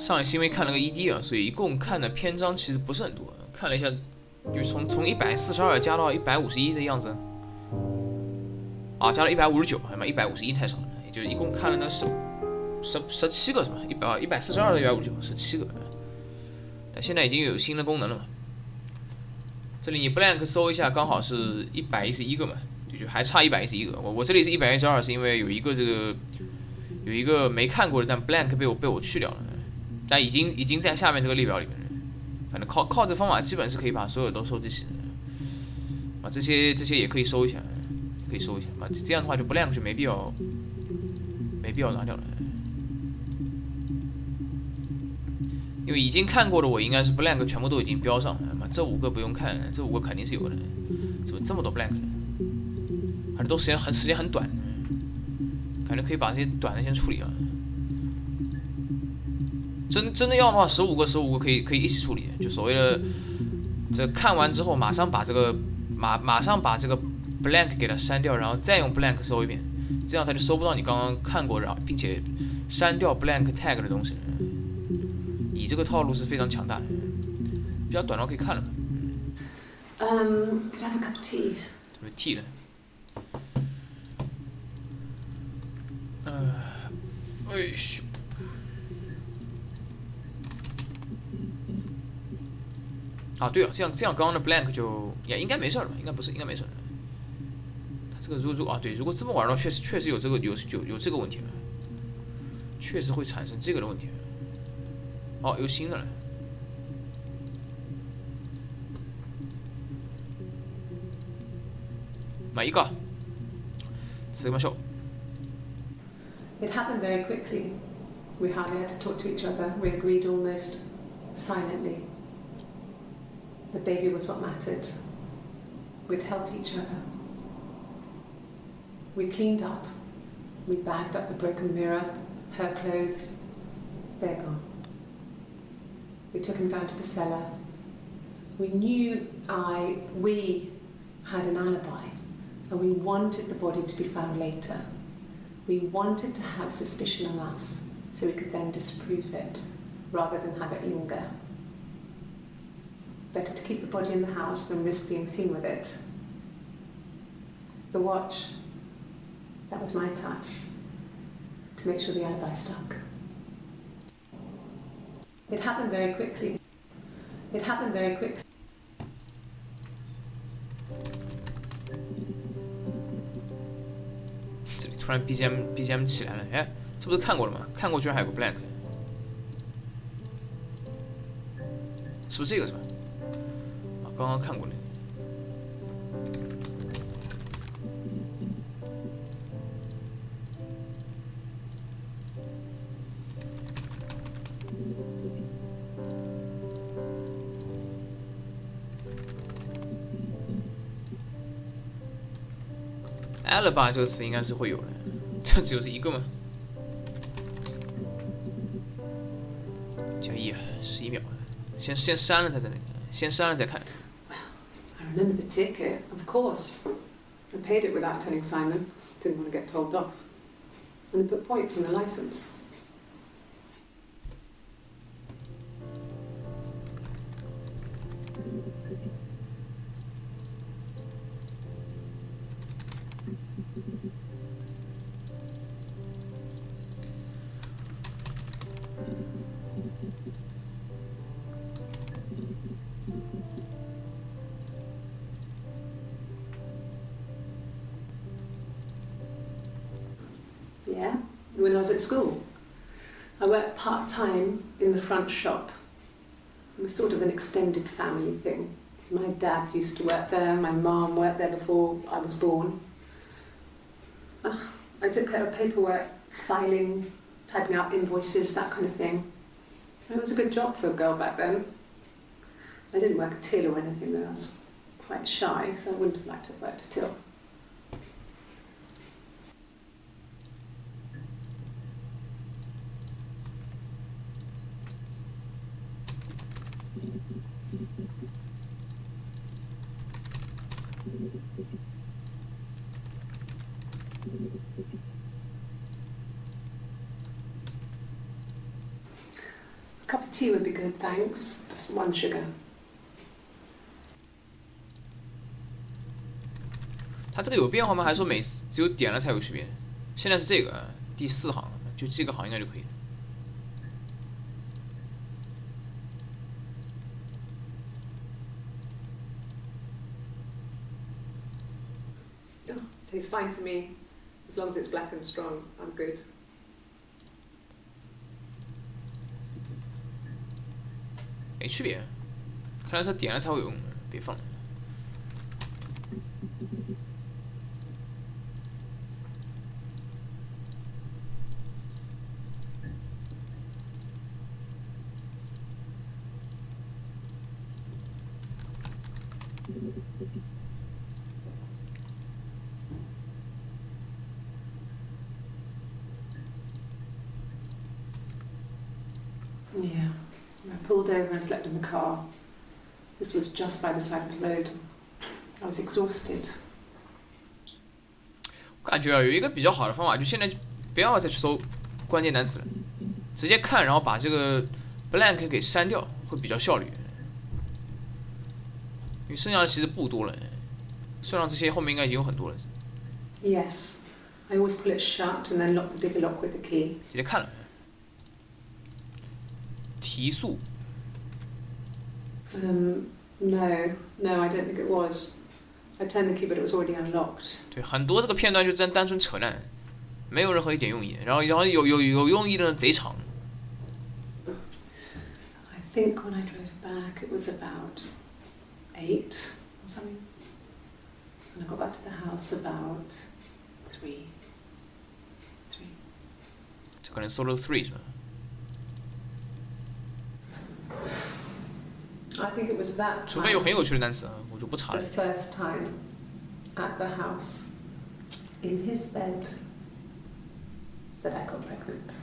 上一期因为看了个 ED 啊，所以一共看的篇章其实不是很多，看了一下，就从142加到151的样子，啊，加到159，他妈151太少了，也就一共看了那17个是吧？142到159，17个，但现在已经有新的功能了嘛。这里你 blank 搜一下，刚好是111个嘛，就还差111个。我这里是112，是因为有一个没看过的，但 blank 被我去掉了，但已经在下面这个列表里面了。反正靠这方法，基本是可以把所有都收集齐的。啊，这些也可以收一下，可以收一下。啊，这样的话就 blank 就没必要拿掉了。因为已经看过的我应该是 blank 全部都已经标上了，这5个不用看，这5个肯定是有的。怎么这么多 blank 呢？而且都时间很短，感觉可以把这些短的先处理了。真的要的话，15个可以一起处理，就所谓的这看完之后马上把这个blank 给它删掉，然后再用 blank 搜一遍，这样它就搜不到你刚刚看过并且删掉 blank tag 的东西。以这个套路是非常强大的，比较短的话可以看了。Could I have a cup of tea? 准备 tea 了。哎咻。啊，对了，这样刚刚的 blank 就也应该没事了吧？应该不是，应该没事了。他这个如果这么玩的话，确实有这个问题了，确实会产生这个的问题。哦，有新的了。买一个，次ましょう。It happened very quickly. We hardly had to talk to each other. We agreed almost silently. The baby was what mattered. We'd help each other. We cleaned up. We bagged up the broken mirror, her clothes. They're gone. We took him down to the cellar. We knew we had an alibi, and we wanted the body to be found later. We wanted to have suspicion on us, so we could then disprove it, rather than have it linger. Better to keep the body in the house than risk being seen with it. The watch, that was my touch, to make sure the alibi stuck. It happened very quickly. It happened very quickly. 这里突然 BGM 起来了，哎，这不是看过了吗？看过居然还有个 blank， 是不是这个是吧？啊，刚刚看过那个。alibi 这个词应该是会有的，这只有是一个吗？加一，11秒，先删了再那个，先删了再看。I remember the ticket, of course. I paid it without telling Simon. Didn't want to get told off. And they put points on the license. Yeah, when I was at school. I worked part-time in the front shop. It was sort of an extended family thing. My dad used to work there, my mum worked there before I was born. I took care of paperwork, filing, typing out invoices, that kind of thing. It was a good job for a girl back then. I didn't work a till or anything though. I was quite shy, so I wouldn't have liked to have worked a till. cup of tea would be good, thanks. Just 1 sugar. 它这个有变化吗？还是说每次只有点了才有区别？现在是这个第4行，就这个行应该就可以了。Tastes fine to me. As long as it's black and strong, I'm good. 没区别，看来是点了才会有用，别放了。Yeah. I pulled over and slept in the car. This was just by the side of the road. I was exhausted. 我感觉啊，有一个比较好的方法，就现在不要再去搜关键单词了，直接看，然后把这个 blank 给删掉，会比较效率。因为剩下的其实不多了，算上这些后面应该已经有很多了。Yes. I always pull it shut and then lock the bigger lock with the key. 直接看了。提速。No, I don't think it was. I turned the key, but it was already unlocked. 对，很多这个片段就单纯扯淡，没有任何一点用意。然后有用意的呢，贼长。I think when I drove back, it was about 8 or something. And I got back to the house about 3. 这可能 solo 3是吧？ I think it was that 除非有 time, 很有趣的单词啊，我就不查 the 了。 first time at the house, in his bed, that I got pregnant.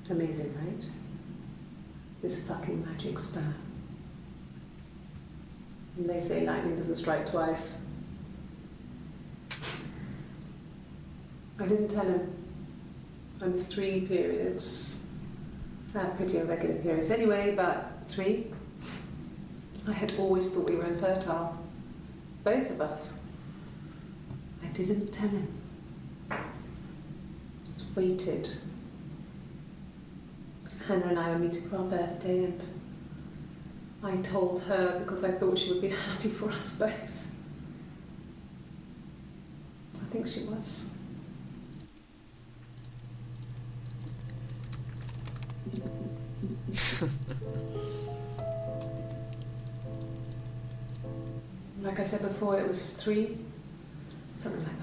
Amazing, right? This fucking magic spur. And they say lightning doesn't strike twice. I didn't tell him. I missed 3 periods. I had pretty irregular periods anyway, but 3. I had always thought we were infertile. Both of us. I didn't tell him. Just waited. Hannah and I were meeting for our birthday, and I told her because I thought she would be happy for us both. I think she was. Like I said before, it was 3, something like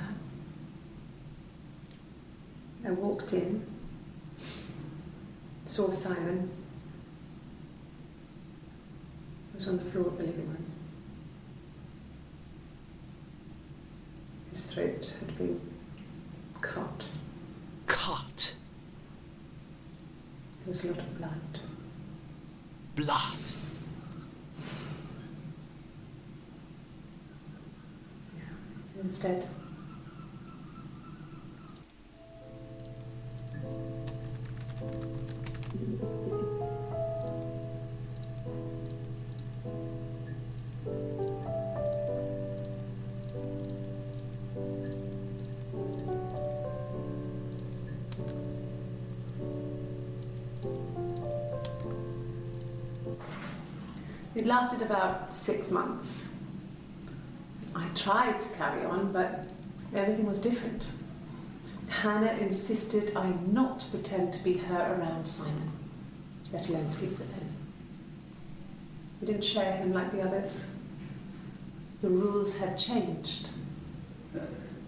that. I walked in, saw Simon. He was on the floor of the living room. His throat had been cut. Cut. There was a lot of blood. Blood. He was dead. It lasted about 6 months. I tried to carry on, but everything was different. Hannah insisted I not pretend to be her around Simon, let alone sleep with him. We didn't share him like the others. The rules had changed.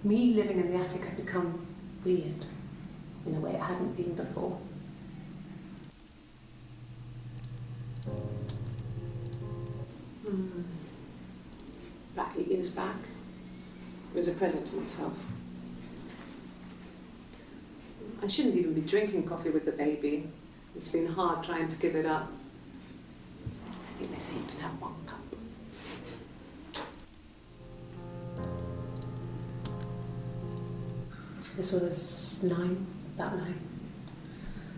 Me living in the attic had become weird, in a way it hadn't been before. About 8 years back, it was a present to myself. I shouldn't even be drinking coffee with the baby. It's been hard trying to give it up. I think they say you can have 1 cup. This was 9, about 9.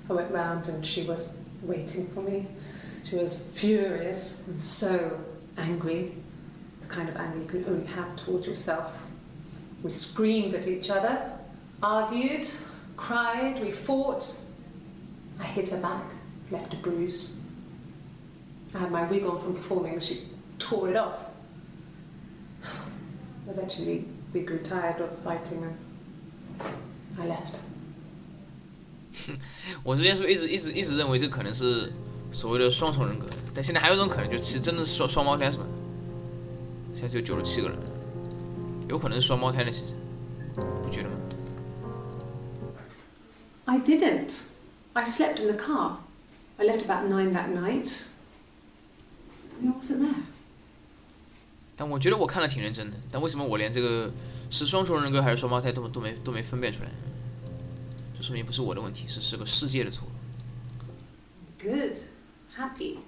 I went round and she was waiting for me. She was furious and so angry, the kind of anger you can only have towards yourself. We screamed at each other, argued, cried, we fought. I hit her back, left a bruise. I had my wig on from performing and she tore it off. Eventually, we grew tired of fighting and I left. 我之前是不是一直认为这可能是所谓的双重人格，但现在还有一种可能，就其实真的是双胞胎是吧？现在只有97个人，有可能是双胞胎的，其实不觉得吗？ I didn't. I slept in the car. I left about 9 that night. I wasn't there. 但我觉得我看了挺认真的，但为什么我连这个是双重人格还是双胞胎都没分辨出来？这说明不是我的问题，是个世界的错。Good. Happy.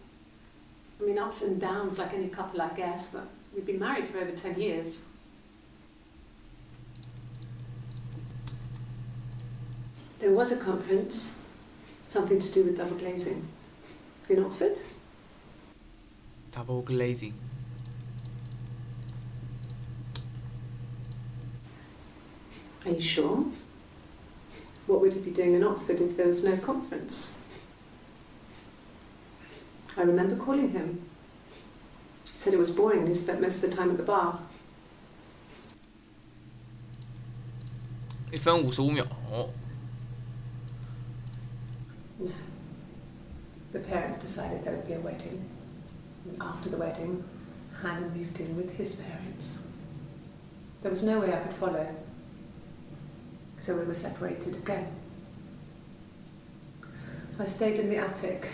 I mean, ups and downs like any couple, I guess, but we've been married for over 10 years. There was a conference, something to do with double glazing. In Oxford? Double glazing. Are you sure? What would he be doing in Oxford if there was no conference? I remember calling him. He said it was boring and he spent most of the time at the bar. 1分55秒。No. The parents decided there would be a wedding. And after the wedding, Hannah moved in with his parents. There was no way I could follow. So we were separated again. I stayed in the attic.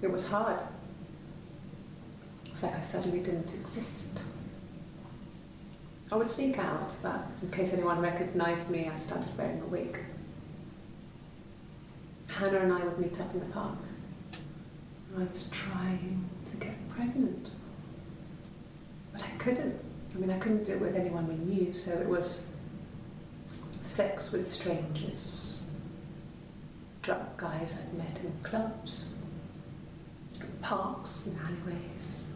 It was hard. It's like I suddenly didn't exist. I would sneak out, but in case anyone recognised me, I started wearing a wig. Hannah and I would meet up in the park. I was trying to get pregnant. But I couldn't. I mean, I couldn't do it with anyone we knew, so it was sex with strangers, drunk guys I'd met in clubs, parks and alleyways.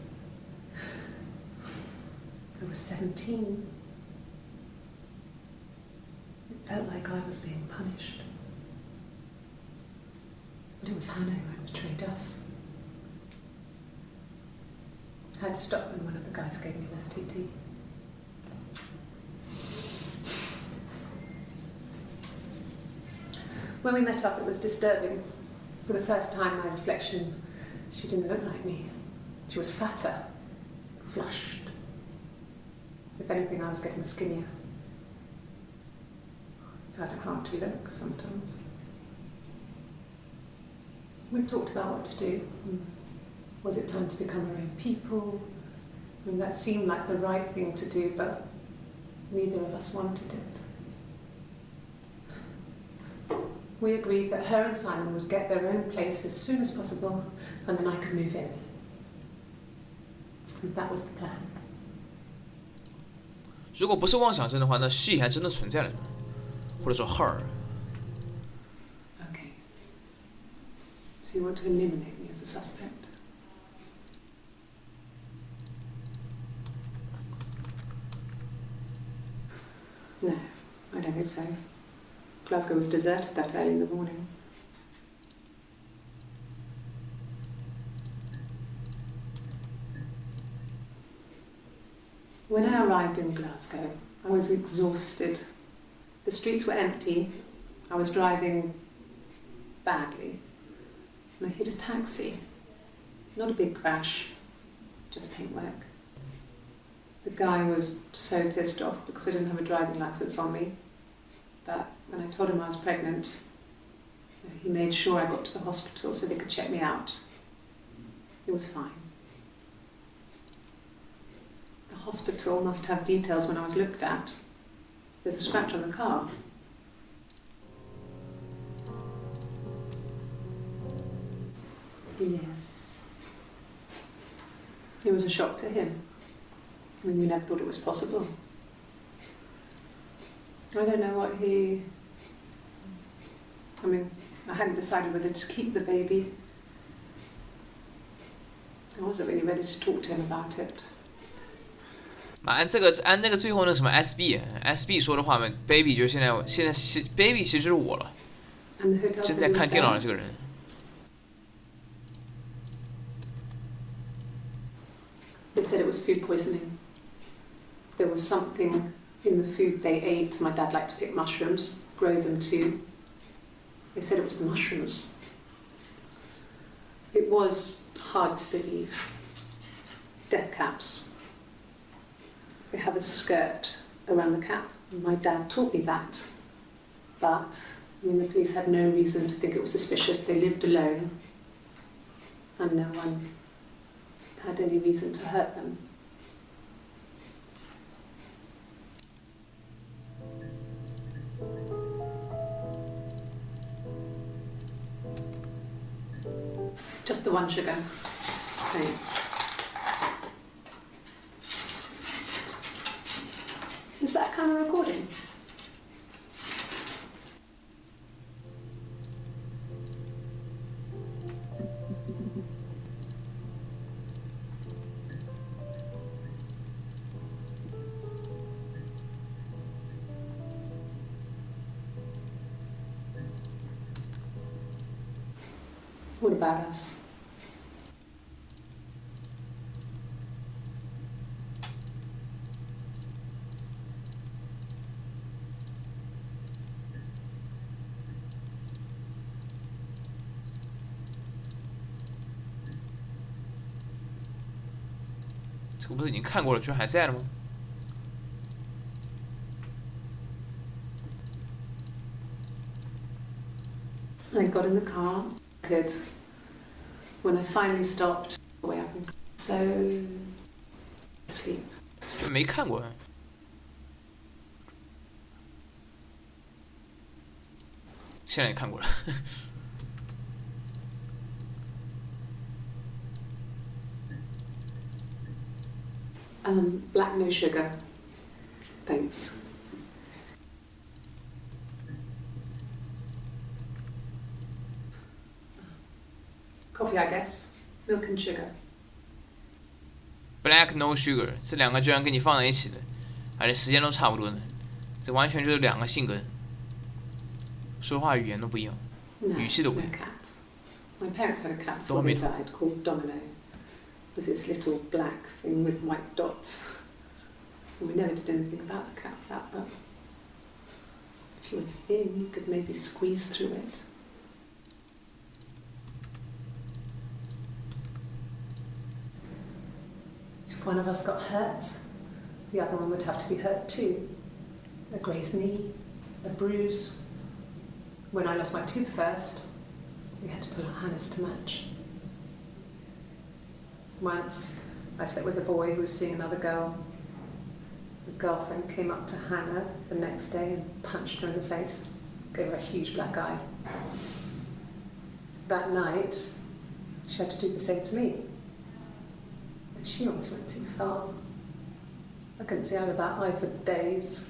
I was 17. It felt like I was being punished. But it was Hannah who had betrayed us. I had to stop when one of the guys gave me an STD. When we met up, it was disturbing. For the first time, my reflection, she didn't look like me. She was fatter, flushed. If anything, I was getting skinnier. I found it hard to look sometimes. We talked about what to do. Was it time to become our own people? I mean, that seemed like the right thing to do, but neither of us wanted it. We agreed that her and Simon would get their own place as soon as possible, and then I could move in. And that was the plan. 如果不是妄想症的话，那 she 还真的存在了，或者说 her。 Okay. So you want to eliminate me as a suspect? No, I don't think so. Glasgow was deserted that early in the morning. When I arrived in Glasgow, I was exhausted. The streets were empty. I was driving badly. And I hit a taxi. Not a big crash, just paintwork. The guy was so pissed off because I didn't have a driving licence on me. But when I told him I was pregnant, he made sure I got to the hospital so they could check me out. It was fine. The hospital must have details when I was looked at. There's a scratch on the car. Yes. It was a shock to him. I mean, we never thought it was possible. I don't know what he... I mean, I hadn't decided whether to keep the baby. I wasn't really ready to talk to him about it. 按那个最后那什么 SB 说的话嘛，baby 就现在 baby 其实就是我了， And the hotel 正 said 在 he 看 was 电脑 there. 的这个人。They said it was food poisoning. There was something in the food they ate. My dad liked to pick mushrooms, grow them too. They said it was the mushrooms. It was hard to believe. Death caps. They have a skirt around the cap. My dad taught me that. But, the police had no reason to think it was suspicious. They lived alone. And no one had any reason to hurt them. Just the one sugar. Thanks. Is that camera recording? What about us? “这个不是已经看过了，居然还在了吗？” I got in the car. Good. When I finally stopped, way up and so asleep. 就没看过。现在也看过了。Black no sugar. Thanks. Coffee, I guess. Milk and sugar. Black no sugar， 这两个居然给你放在一起的，而且时间都差不多的，这完全就是两个性格，说话语言都不一样， No, 语气都不 no 一样。 cat. My parents had a cat before they Domino. died called Domino. It was this little black thing with white dots. And we never did anything about the cat, but if you were thin, you could maybe squeeze through it. If one of us got hurt, the other one would have to be hurt too. A grazed knee, a bruise. When I lost my tooth first, we had to pull our harness to match. Once, I slept with a boy who was seeing another girl. The girlfriend came up to Hannah the next day and punched her in the face, gave her a huge black eye. That night, she had to do the same to me. And she almost went too far. I couldn't see out of that eye for days.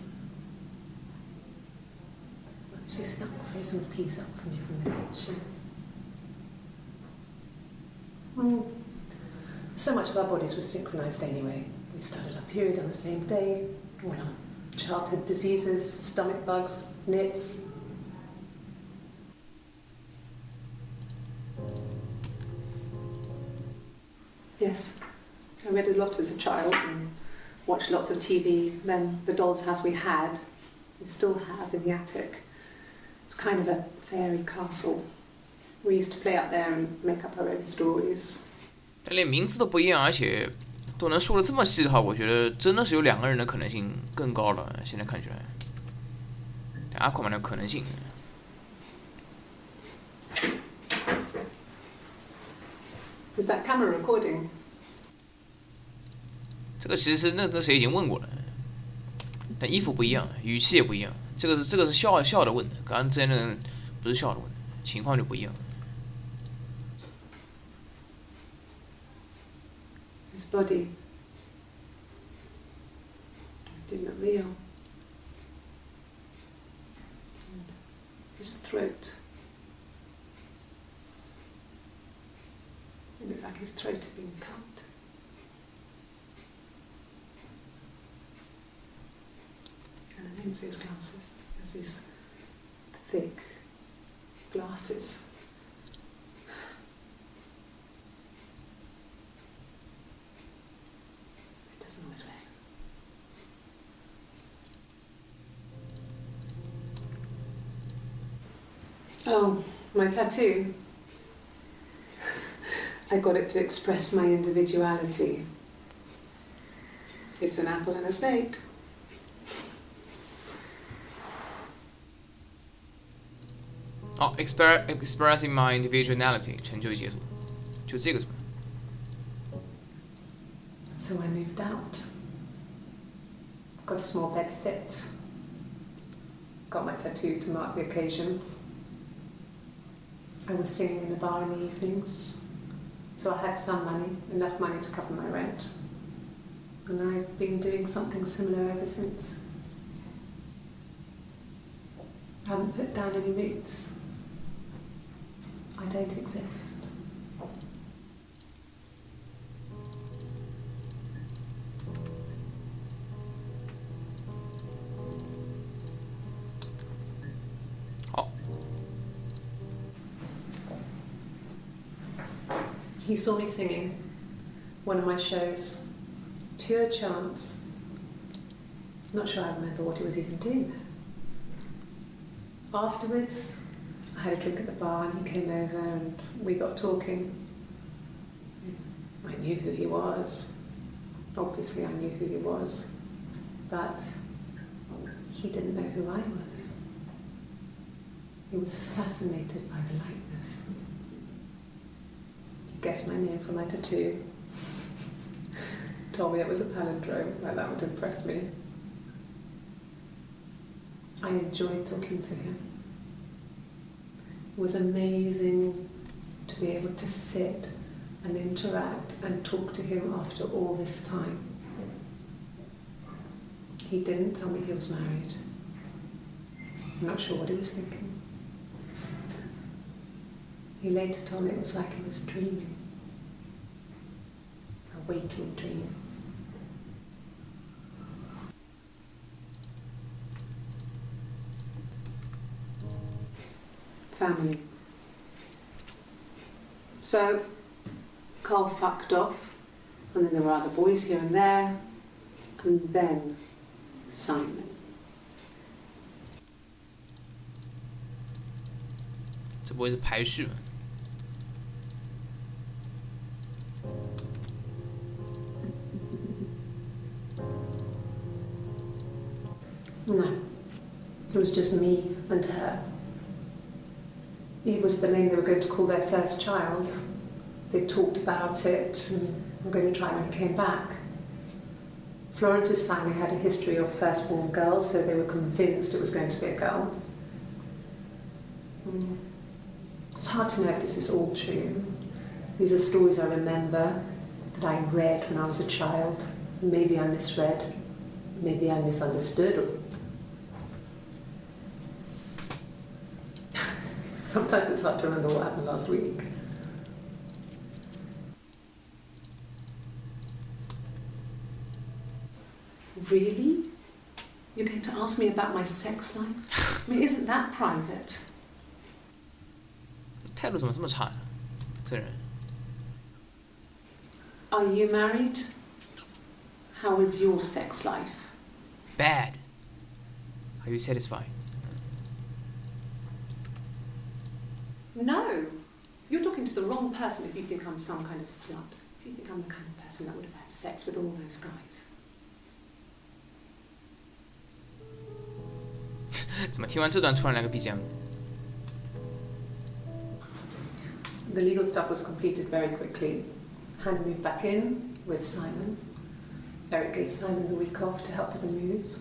She snuck a frozen piece up for me from the kitchen. So much of our bodies was synchronised anyway. We started our period on the same day. All our childhood diseases, stomach bugs, nits. Yes, I read a lot as a child and watched lots of TV. Then the doll's house we had, we still have in the attic. It's kind of a fairy castle. We used to play up there and make up our own stories. 但连名字都不一样，而且都能说的这么细的话，我觉得真的是有两个人的可能性更高了。现在看起来，阿库曼的可能性。Is that camera recording? 这个其实是那谁已经问过了，但衣服不一样，语气也不一样。这个是笑的问的，刚刚之前那个不是笑的问的，情况就不一样。His body didn't look real. And his throat like his throat had been cut. And I didn't see his glasses. There's these thick glasses. It doesn't always wear. Oh, my tattoo. I got it to express my individuality. It's an apple and a snake.哦，expressing my individuality 成就解锁，就这个是吧？ So I moved out. Got a small bed sit. Got my tattoo to mark the occasion. I was singing in a bar in the evenings, so I had some money, enough money to cover my rent. And I've been doing something similar ever since. I haven't put down any roots. I don't exist. He saw me singing one of my shows. Pure chance. Not sure I remember what he was even doing there. Afterwards, I had a drink at the bar and he came over and we got talking. I knew who he was. Obviously I knew who he was. But he didn't know who I was. He was fascinated by the likeness. He guessed my name from my tattoo. Told me it was a palindrome, like that would impress me. I enjoyed talking to him. It was amazing to be able to sit and interact and talk to him after all this time. He didn't tell me he was married. I'm not sure what he was thinking. He later told me it was like he was dreaming. A waking dream. Family. So, Carl fucked off, and then there were other boys here and there, and then Simon. 这不会是排序吗？ No, it was just me and her. It was the name they were going to call their first child. They talked about it and were going to try when he came back. Florence's family had a history of firstborn girls, so they were convinced it was going to be a girl. It's hard to know if this is all true. These are stories I remember that I read when I was a child. Maybe I misread, maybe I misunderstood. Sometimes it's hard to remember what happened last week. Really? You're going to ask me about my sex life? I mean, isn't that private? 态度怎么这么差呀？这人。 Are you married? How is your sex life? Bad. Are you satisfied? No. You're talking to the wrong person if you think I'm some kind of slut. If you think I'm the kind of person that would have had sex with all those guys. 怎么听完这段突然来个 BGM？ The legal stuff was completed very quickly. Hannah moved back in with Simon. Eric gave Simon the week off to help with the move.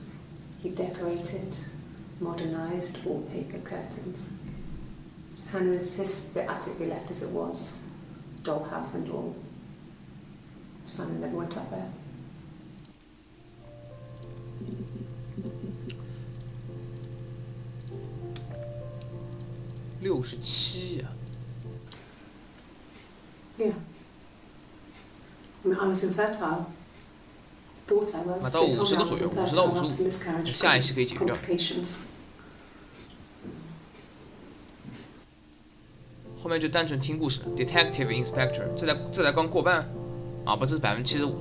He decorated, modernised wallpaper curtains. Hannah insists the attic be left as it was, dollhouse and all. Simon never went up there. 67呀。 Yeah. I mean, I was infertile. Thought I was. 到50个左右，50到55，下一期可以解决掉。后面就单纯听故事 ，Detective Inspector， 这才刚过半，啊不，这是75%，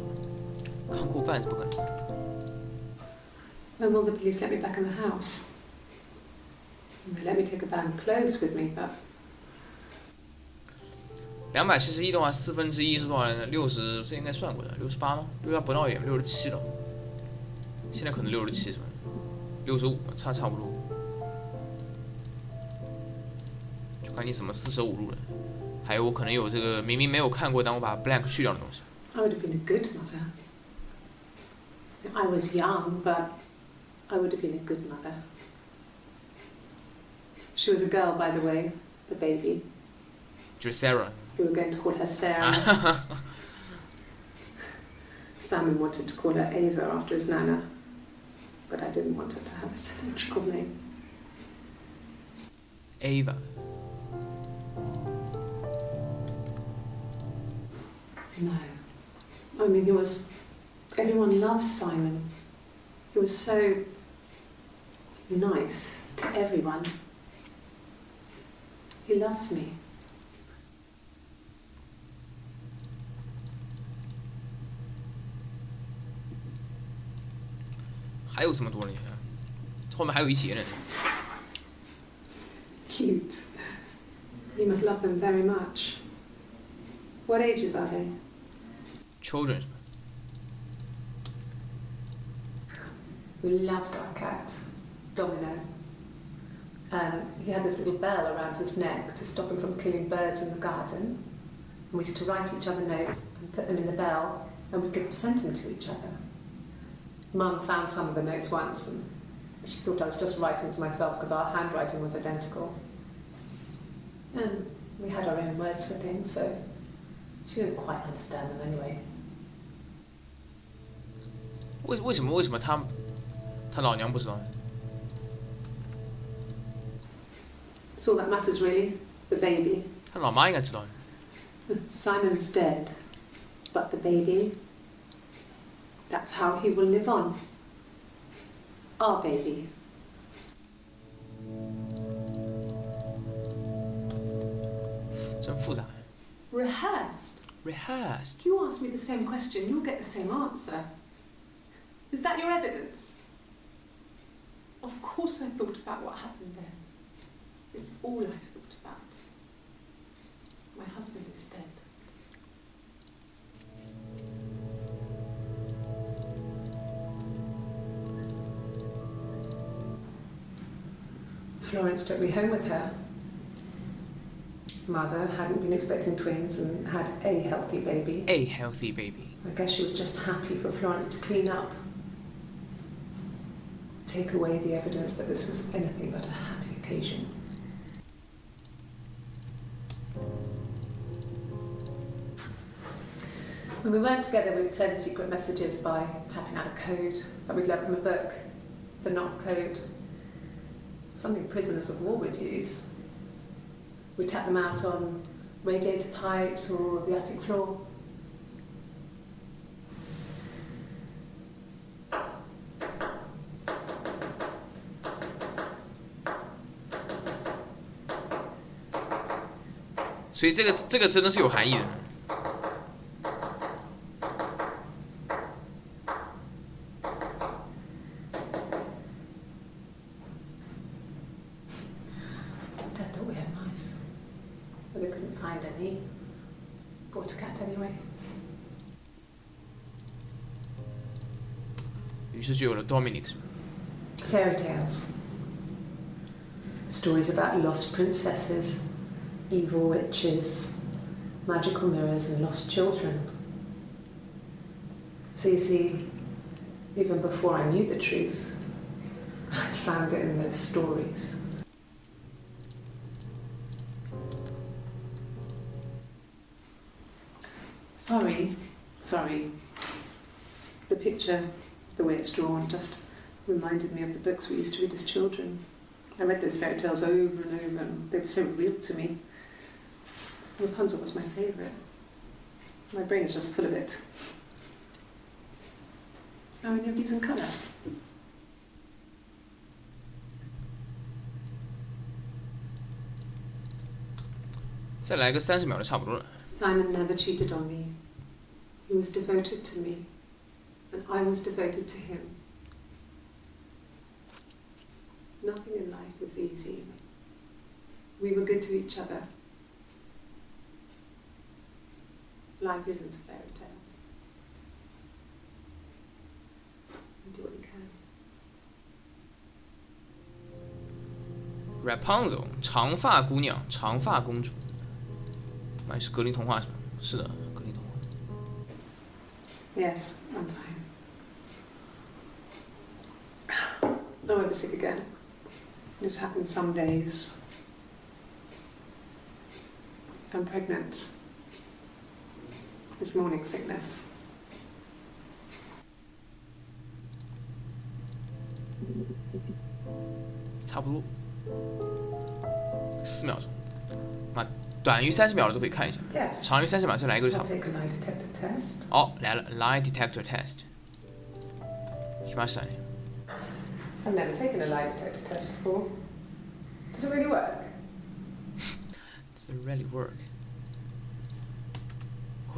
刚过半是不可能。When will the police let me back in the house? They let me take a bag of clothes with me, but. 271的话，1/4是多少呢？60，这应该算过的，68吗？68不到一点，67了。现在可能67是吧？65，差不多。就看你什么四舍五入了。还有我可能有这个明明没有看过，但我把 blank 去掉的东西。I would have been a good mother. I was young, but I would have been a good mother. She was a girl, by the way, the baby. 就是 Sarah。We were going to call her Sarah. Simon wanted to call her Ava after his nana, but I didn't want her to have a symmetrical name. Ava. No. I mean, everyone loves Simon. He was so nice to everyone. He loves me. 还有这么多人，后面还有一节呢。Cute. You must love them very much. What ages are they? Children. We loved our cat, Domino. He had this little bell around his neck to stop him from killing birds in the garden. And we used to write each other notes and put them in the bell, and we could send them to each other. Mum found some of the notes once, and she thought I was just writing to myself because our handwriting was identical. And we had our own words for things, so she didn't quite understand them anyway. 为什么他老娘不知道 It's all that matters, really. The baby. 他老妈应该知道。Simon's dead, but the baby. That's how he will live on. Our baby. 真复杂。Rehearsed. Rehearsed. If you ask me the same question, you'll get the same answer. Is that your evidence? Of course I thought about what happened then. It's all I thought about. My husband is dead. Florence took me home with her. Mother hadn't been expecting twins and had a healthy baby. A healthy baby. I guess she was just happy for Florence to clean up. Take away the evidence that this was anything but a happy occasion. When we weren't together, we'd send secret messages by tapping out a code that we'd learned from a book, the knock code. Something prisoners of war would use. We'd tap them out on radiator pipes or the attic floor. So 这个真的是有含义的。Dad thought we had mice, but they couldn't find any. Bought a cat anyway. 于是就有了 Dominic。 Fairy tales. Stories about lost princesses, evil witches, magical mirrors and lost children. So you see, even before I knew the truth, I'd found it in those stories. Sorry. The picture, the way it's drawn, just reminded me of the books we used to read as children. I read those fairy tales over and over, and they were so real to me. Rapunzel was my favourite. My brain is just full of it. Oh, and you have these in colour.再来个30秒就差不多了。 Simon never cheated on me. He was devoted to me, and I was devoted to him. Nothing in life was easy. We were good to each other. Life isn't a fairy tale. You do what you can. Rapunzel 长发姑娘，长发公主。那是格林童话是吧？是的，格林童话。 Yes, I'm fine. I'm over sick again. This happens some days. I'm pregnant. It's morning sickness. 差不多4秒钟，那短于30秒的都可以看一下， Yes. 长于30秒再来一个就差 I'll 不多。 take a lie detector test. 哦，来了 lie detector test，来ましたね。 I've never taken a lie detector test before. Does it really work? Does it really work？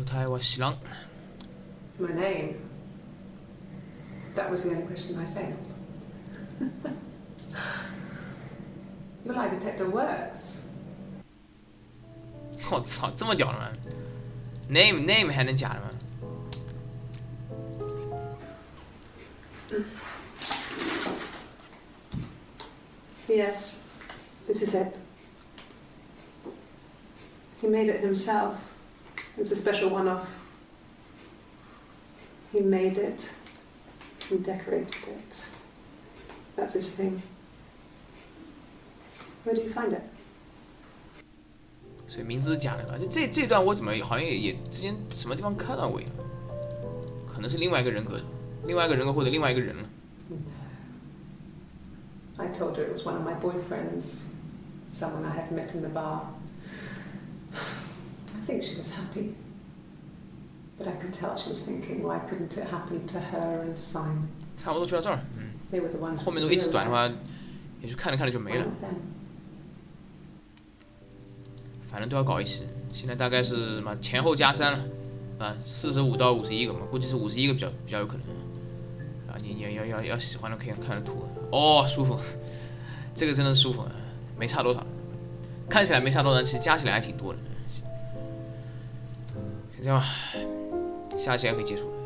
答えは知らん。 My name. That was the only question I failed. Your lie detector works. 我操，这么屌的吗 ？name 还能假的吗？ Yes, this is it. He made it himself. It's a special one-off. He made it. He decorated it. That's his thing. Where did you find it? 所以名字是假的吧？就这段我怎么好像也之前什么地方看到过一样，可能是另外一个人格，另外一个人格或者另外一个人了。 I told her it was one of my boyfriends, someone I had met in the bar. I think she was happy. But I could tell she was thinking, why couldn't it happen to her and Simon? 差不多就到这儿， They were the ones 后面如果一直短的话，也就看着看着就没了。 反正都要搞一期，现在大概是嘛前后加3了，啊45到51个嘛，估计是51个比较有可能。啊，你要喜欢的可以看着图，哦舒服，这个真的是舒服，没差多少，看起来没差多少，其实加起来还挺多的。先这样吧，下期还可以结束了。